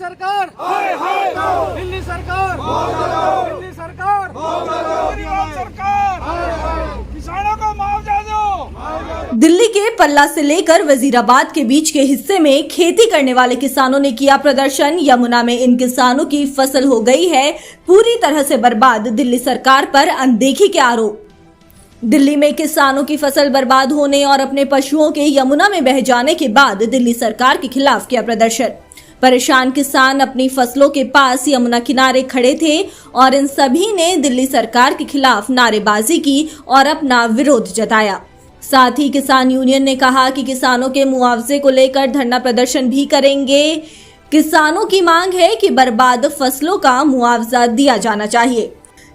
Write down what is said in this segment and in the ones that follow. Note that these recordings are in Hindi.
सरकार, दिल्ली सरकार, दिल्ली सरकार, किसानों को मुआवजा दो। दिल्ली के पल्ला से लेकर वजीराबाद के बीच के हिस्से में खेती करने वाले किसानों ने किया प्रदर्शन। यमुना में इन किसानों की फसल हो गई है पूरी तरह से बर्बाद। दिल्ली सरकार पर अनदेखी के आरोप। दिल्ली में किसानों की फसल बर्बाद होने और अपने पशुओं के यमुना में बह जाने के बाद दिल्ली सरकार के खिलाफ किया प्रदर्शन। परेशान किसान अपनी फसलों के पास यमुना किनारे खड़े थे और इन सभी ने दिल्ली सरकार के खिलाफ नारेबाजी की और अपना विरोध जताया। साथ ही किसान यूनियन ने कहा कि किसानों के मुआवजे को लेकर धरना प्रदर्शन भी करेंगे। किसानों की मांग है कि बर्बाद फसलों का मुआवजा दिया जाना चाहिए,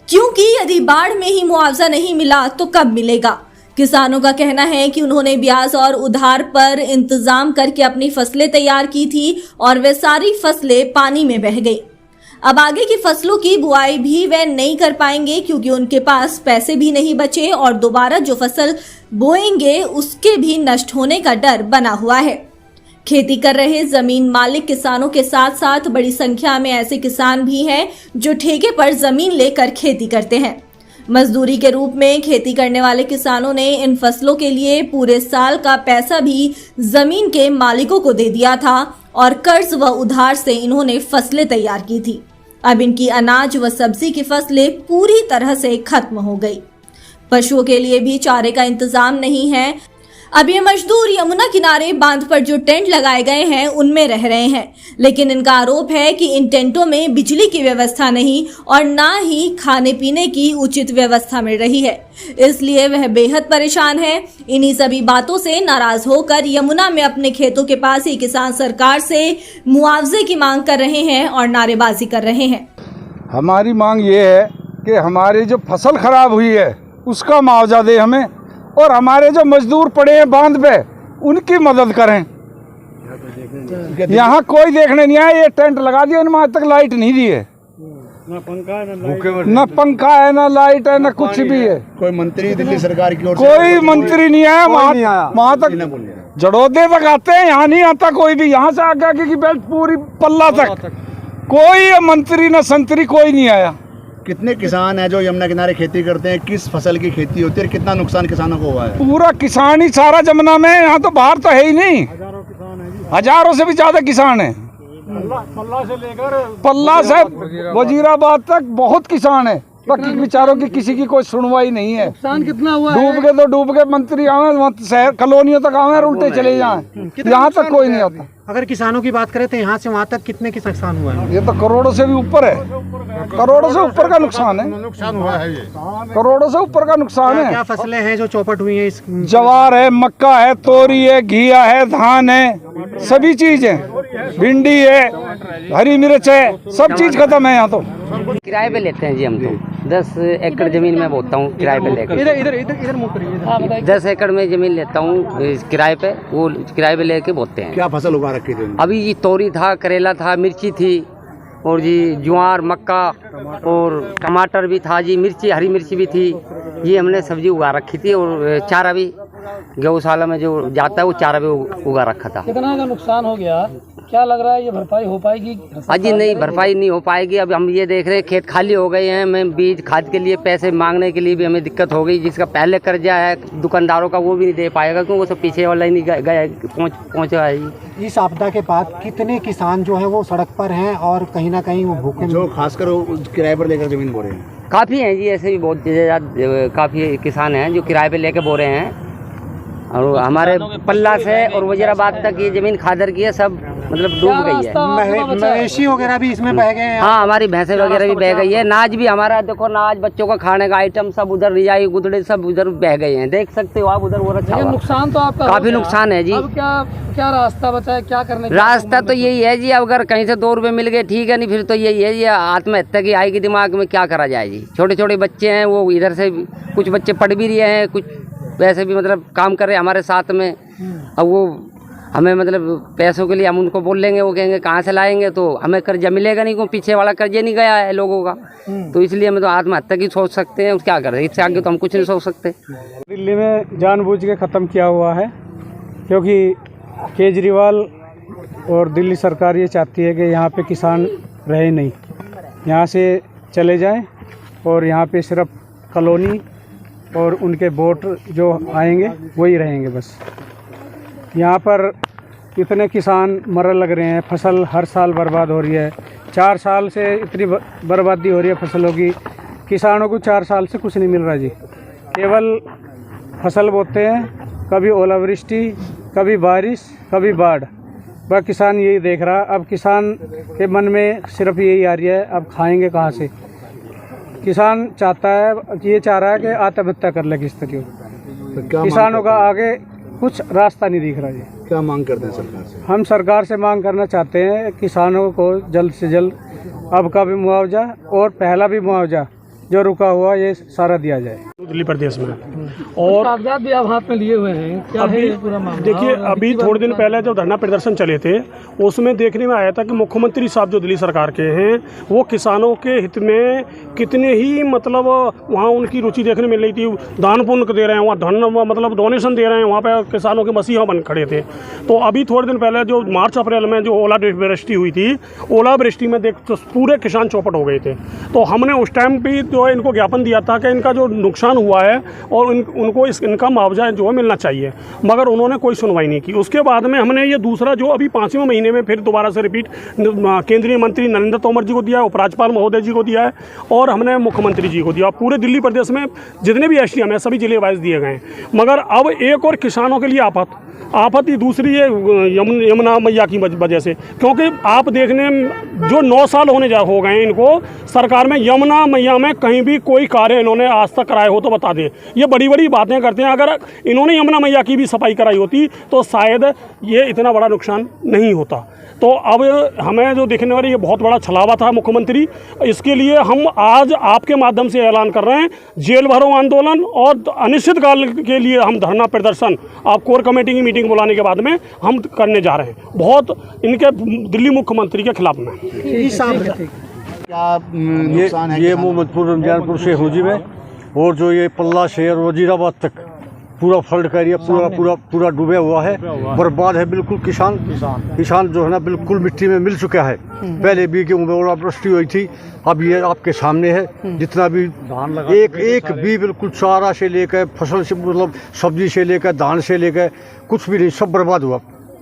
क्योंकि यदि बाढ़ में ही मुआवजा नहीं मिला तो कब मिलेगा। किसानों का कहना है कि उन्होंने ब्याज और उधार पर इंतजाम करके अपनी फसलें तैयार की थी और वे सारी फसलें पानी में बह गई। अब आगे की फसलों की बुआई भी वे नहीं कर पाएंगे, क्योंकि उनके पास पैसे भी नहीं बचे और दोबारा जो फसल बोएंगे उसके भी नष्ट होने का डर बना हुआ है। खेती कर रहे जमीन मालिक किसानों के साथ साथ बड़ी संख्या में ऐसे किसान भी हैं जो ठेके पर जमीन लेकर खेती करते हैं। मजदूरी के रूप में खेती करने वाले किसानों ने इन फसलों के लिए पूरे साल का पैसा भी जमीन के मालिकों को दे दिया था और कर्ज व उधार से इन्होंने फसलें तैयार की थी। अब इनकी अनाज व सब्जी की फसलें पूरी तरह से खत्म हो गई। पशुओं के लिए भी चारे का इंतजाम नहीं है। अब ये मजदूर यमुना किनारे बांध पर जो टेंट लगाए गए हैं उनमें रह रहे हैं, लेकिन इनका आरोप है कि इन टेंटों में बिजली की व्यवस्था नहीं और ना ही खाने पीने की उचित व्यवस्था मिल रही है, इसलिए वह बेहद परेशान है। इन्हीं सभी बातों से नाराज होकर यमुना में अपने खेतों के पास ही किसान सरकार से मुआवजे की मांग कर रहे हैं और नारेबाजी कर रहे हैं। हमारी मांग ये है कि हमारी जो फसल खराब हुई है उसका मुआवजा दे हमें, और हमारे जो मजदूर पड़े हैं बांध पे उनकी मदद करें। यहाँ कोई देखने नहीं आया। ये टेंट लगा दिया, इनमें आज तक लाइट नहीं दी है, न पंखा है न लाइट है न कुछ भी है। कोई मंत्री दिल्ली सरकार की ओर से कोई मंत्री नहीं आया। वहाँ तक जड़ोदे तक आते हैं, यहाँ नहीं आता कोई भी। यहाँ से आगे की बेल्ट पूरी पल्ला तक कोई मंत्री न संतरी कोई नहीं आया। कितने किसान हैं जो यमुना किनारे खेती करते हैं? किस फसल की खेती होती है? कितना नुकसान किसानों को हुआ है? पूरा किसान ही सारा जमुना में, यहाँ तो बाहर तो है ही नहीं। हजारों से भी ज्यादा किसान है। पल्ला से वजीराबाद तक बहुत किसान है। बाकी बेचारों की किसी की कोई सुनवाई नहीं है। नुकसान कितना हुआ? डूब गए तो डूब गए। मंत्री आवे शहर कॉलोनियों तक आवे और उल्टे चले जाएं, यहाँ तक कोई नहीं आता। अगर किसानों की बात करें तो यहाँ से वहाँ तक कितने की नुकसान हुआ है? ये तो करोड़ों से भी ऊपर है। करोड़ों से ऊपर का नुकसान है। नुकसान हुआ है ये। करोड़ों से ऊपर का नुकसान है। क्या फसलें हैं जो चौपट हुई हैं? जवार है, मक्का है, तोरी है, घिया है, धान है, सभी चीज है, भिंडी है, हरी मिर्च है, सब चीज खत्म है यहाँ तो। किराए पे लेते हैं जी हम तो। 10 एकड़ जमीन में बोता हूँ किराए पे लेकर। इधर 10 एकड़ में जमीन लेता हूँ किराए पे, वो किराए पे लेके बोते हैं। क्या फसल उगा रखी थी? अभी ये तोरी था, करेला था, मिर्ची थी और जी ज्वार, मक्का और टमाटर भी था जी, मिर्ची, हरी मिर्ची भी थी। ये हमने सब्जी उगा रखी थी और चारा भी गौशाला में जो जाता है वो चारा भी उगा रखा था। कितना का नुकसान हो गया? क्या लग रहा है ये भरपाई हो पाएगी? अजी नहीं, भरपाई नहीं हो पाएगी। अब हम ये देख रहे हैं खेत खाली हो गए हैं। मैं बीज खाद के लिए पैसे मांगने के लिए भी हमें दिक्कत हो गई। जिसका पहले कर्जा है दुकानदारों का वो भी नहीं दे पाएगा, क्योंकि वो सब पीछे वाला ही नहीं गए पहुँचा है। इस आपदा के बाद कितने किसान जो है वो सड़क पर हैं और कहीं ना कहीं वो भूखे, जो खासकर किराए पर लेकर जमीन बो रहे हैं? काफ़ी हैं जी, ऐसे भी बहुत काफ़ी किसान हैं जो किराए पे लेके बो रहे हैं। और हमारे पल्ला से और वजीराबाद तक ये जमीन खादर की है, सब मतलब डूब गई है। मवेशी वगैरह भी इसमें बह गए हैं। हाँ, हमारी भैंसें वगैरह भी बह गई है। नाज भी हमारा देखो, नाज बच्चों का खाने का आइटम सब उधर, रिजाई गुदड़े सब उधर बह गए हैं। देख सकते हो आप उधर वो रखा हुआ। नुकसान तो आपका काफी नुकसान है जी। अब क्या रास्ता बचा है? क्या करने का रास्ता तो यही है जी, अगर कहीं से 2 रुपए मिल गए ठीक है, नहीं फिर तो यही है, ये आत्महत्या की आएगी दिमाग में। क्या करा जाए जी? छोटे छोटे बच्चे हैं, वो इधर से कुछ बच्चे पढ़ भी रहे हैं, कुछ वैसे भी मतलब काम कर रहे हैं हमारे साथ में। अब वो हमें मतलब पैसों के लिए हम उनको बोल लेंगे, वो कहेंगे कहाँ से लाएंगे, तो हमें कर्जा मिलेगा नहीं, क्योंकि पीछे वाला कर्जे नहीं गया है लोगों का। तो इसलिए हमें तो आत्महत्या की सोच सकते हैं, क्या करें, इससे आगे तो हम कुछ नहीं सोच सकते। दिल्ली में जानबूझ के ख़त्म किया हुआ है, क्योंकि केजरीवाल और दिल्ली सरकार ये चाहती है कि यहाँ पे किसान रहे नहीं, यहाँ से चले जाएं और यहाँ पे सिर्फ कॉलोनी और उनके वोट जो आएंगे वही रहेंगे बस। यहाँ पर इतने किसान मरने लग रहे हैं, फसल हर साल बर्बाद हो रही है। 4 साल से इतनी बर्बादी हो रही है फसलों की, किसानों को 4 साल से कुछ नहीं मिल रहा जी। केवल फसल बोते हैं, कभी ओलावृष्टि, कभी बारिश, कभी बाढ़। वह किसान यही देख रहा। अब किसान के मन में सिर्फ यही आ रही है, अब खाएंगे कहाँ से। किसान चाहता है, ये चाह रहा है कि आत्महत्या कर ले किस तरीके। तो किसानों का आगे कुछ रास्ता नहीं दिख रहा जी। क्या मांग करते हैं सरकार से? हम सरकार से मांग करना चाहते हैं किसानों को जल्द से जल्द अब का भी मुआवजा और पहला भी मुआवजा जो रुका हुआ ये सारा दिया जाए। दिल्ली प्रदेश में और कागजात भी आप हाथ में लिए हुए हैं, क्या है ये पूरा मामला? देखिए, अभी थोड़े दिन पहले जो धरना प्रदर्शन चले थे उसमें देखने में आया था कि मुख्यमंत्री साहब जो दिल्ली सरकार के हैं वो किसानों के हित में कितने ही मतलब वहाँ उनकी रुचि देखने में मिल रही थी। दान पुण्य दे रहे हैं, वहाँ धन मतलब डोनेशन दे रहे हैं, वहाँ पे किसानों के मसीहा बन खड़े थे। तो अभी थोड़े दिन पहले जो मार्च अप्रैल में जो ओलावृष्टि हुई थी, ओलावृष्टि में देख तो पूरे किसान चौपट हो गए थे। तो हमने उस टाइम भी जो है इनको ज्ञापन दिया था कि इनका जो नुकसान हुआ है और उनको इनका मुआवजा जो है मिलना चाहिए, मगर उन्होंने कोई सुनवाई नहीं की। उसके बाद में हमने ये दूसरा जो अभी 5वें महीने में फिर दोबारा से रिपीट केंद्रीय मंत्री नरेंद्र तोमर जी को दिया है, उपराज्यपाल महोदय जी को दिया है और हमने मुख्यमंत्री जी को दिया। पूरे दिल्ली प्रदेश में जितने भी एसडीएम हैं सभी जिले वाइज दिए गए हैं। मगर अब एक और किसानों के लिए आफत ही दूसरी है यमुना मैया की वजह से, क्योंकि आप देखने जो 9 साल हो गए इनको सरकार में, यमुना मैया में कहीं भी कोई कार्य इन्होंने आज तक कराए हो तो बता दें। ये बड़ी बड़ी बातें करते हैं, अगर इन्होंने यमुना मैया की भी सफाई कराई होती तो शायद ये इतना बड़ा नुकसान नहीं होता। तो अब हमें जो देखने वाली ये बहुत बड़ा छलावा था मुख्यमंत्री, इसके लिए हम आज आपके माध्यम से ऐलान कर रहे हैं जेल भरो आंदोलन और अनिश्चितकाल के लिए हम धरना प्रदर्शन आप कोर कमेटी की मीटिंग बुलाने के बाद में हम करने जा रहे हैं, बहुत इनके दिल्ली मुख्यमंत्री के खिलाफ में। क्या नुकसान है? ये मोहम्मदपुर रमजानपुर से हूँ जी मैं, और जो ये पल्ला शहर वजीराबाद तक पूरा फ्लड का एरिया पूरा डूबा हुआ है, बर्बाद है बिल्कुल। किसान जो है ना बिल्कुल मिट्टी में मिल चुका है। पहले भी गेहूं में ओलावृष्टि हुई थी, अब ये आपके सामने है। जितना भी एक भी बिल्कुल चारा से लेकर फसल से मतलब सब्जी से लेकर धान से लेकर कुछ भी नहीं, सब बर्बाद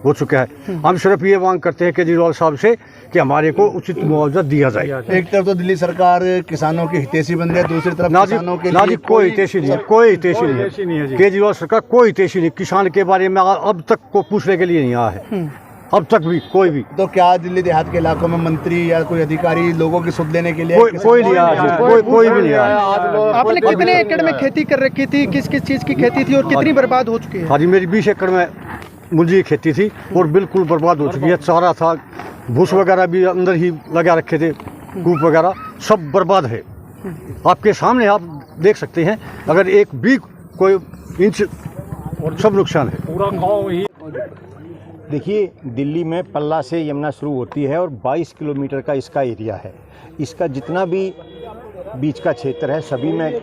हो चुका है। हम सिर्फ ये मांग करते हैं केजरीवाल साहब से कि हमारे को उचित मुआवजा दिया जाए। एक तरफ तो दिल्ली सरकार किसानों की हितैषी बन रही है, दूसरी तरफ किसानों के लिए कोई हितैषी नहीं है, कोई हितैषी नहीं है। केजरीवाल सरकार कोई हितैषी नहीं, किसान के बारे में अब तक को पूछने के लिए नहीं आया है, अब तक भी कोई भी। तो क्या दिल्ली देहात के इलाकों में मंत्री या कोई अधिकारी लोगों की सुध लेने के लिए कोई नहीं आया, कोई भी नहीं आया। आपने कितने एकड़ में खेती कर रखी थी, किस किस चीज़ की खेती थी और कितनी बर्बाद हो चुकी है? हाँ जी, मेरी 20 एकड़ में मूंजी की खेती थी और बिल्कुल बर्बाद हो चुकी है। चारा था, भूस वगैरह भी अंदर ही लगा रखे थे, कूप वगैरह सब बर्बाद है। आपके सामने आप देख सकते हैं, अगर एक भी कोई इंच सब नुकसान है। पूरा गाँव ही देखिए, दिल्ली में पल्ला से यमुना शुरू होती है और 22 किलोमीटर का इसका एरिया है। इसका जितना भी बीच का क्षेत्र है सभी में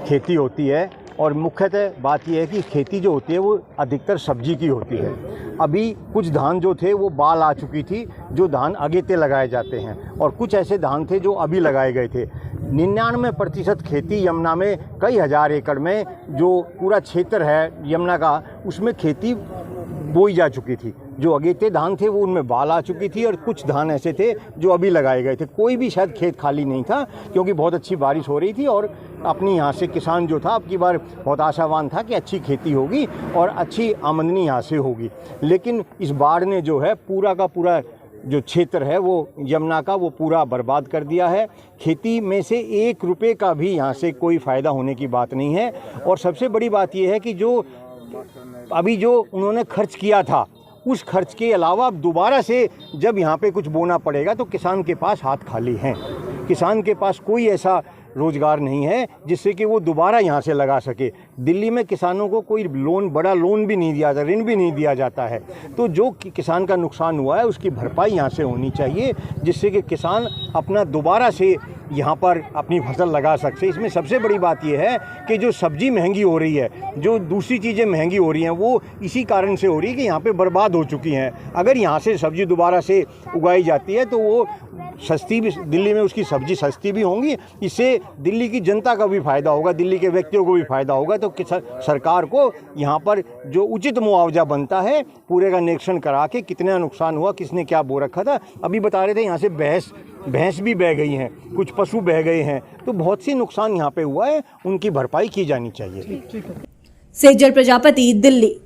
खेती होती है और मुख्यतः बात यह है कि खेती जो होती है वो अधिकतर सब्जी की होती है। अभी कुछ धान जो थे वो बाल आ चुकी थी, जो धान अगेते लगाए जाते हैं, और कुछ ऐसे धान थे जो अभी लगाए गए थे। 99% खेती यमुना में कई हज़ार एकड़ में जो पूरा क्षेत्र है यमुना का, उसमें खेती बोई जा चुकी थी। जो अगेते धान थे वो उनमें बाल आ चुकी थी और कुछ धान ऐसे थे जो अभी लगाए गए थे। कोई भी शायद खेत खाली नहीं था क्योंकि बहुत अच्छी बारिश हो रही थी और अपनी यहाँ से किसान जो था अब की बार बहुत आशावान था कि अच्छी खेती होगी और अच्छी आमदनी यहाँ से होगी। लेकिन इस बाढ़ ने जो है पूरा का पूरा जो क्षेत्र है वो यमुना का वो पूरा बर्बाद कर दिया है। खेती में से 1 रुपये का भी यहाँ से कोई फ़ायदा होने की बात नहीं है। और सबसे बड़ी बात यह है कि जो अभी जो उन्होंने खर्च किया था उस खर्च के अलावा अब दोबारा से जब यहाँ पे कुछ बोना पड़ेगा तो किसान के पास हाथ खाली हैं। किसान के पास कोई ऐसा रोज़गार नहीं है जिससे कि वो दोबारा यहाँ से लगा सके। दिल्ली में किसानों को कोई बड़ा लोन भी नहीं दिया जाता, ऋण भी नहीं दिया जाता है। तो जो किसान का नुकसान हुआ है उसकी भरपाई यहाँ से होनी चाहिए जिससे कि किसान अपना दोबारा से यहाँ पर अपनी फसल लगा सकते। इसमें सबसे बड़ी बात यह है कि जो सब्जी महंगी हो रही है, जो दूसरी चीज़ें महंगी हो रही हैं, वो इसी कारण से हो रही है कि यहाँ पे बर्बाद हो चुकी हैं। अगर यहाँ से सब्जी दोबारा से उगाई जाती है तो वो सस्ती भी, दिल्ली में उसकी सब्जी सस्ती भी होंगी, इससे दिल्ली की जनता का भी फ़ायदा होगा, दिल्ली के व्यक्तियों को भी फ़ायदा होगा। तो सरकार को यहाँ पर जो उचित मुआवजा बनता है पूरे का निरीक्षण करा के कितना नुकसान हुआ, किसने क्या बो रखा था। अभी बता रहे थे यहाँ से भैंस भी बह गई हैं, कुछ पशु बह गए हैं, तो बहुत सी नुकसान यहाँ पे हुआ है, उनकी भरपाई की जानी चाहिए। सेजल प्रजापति, दिल्ली।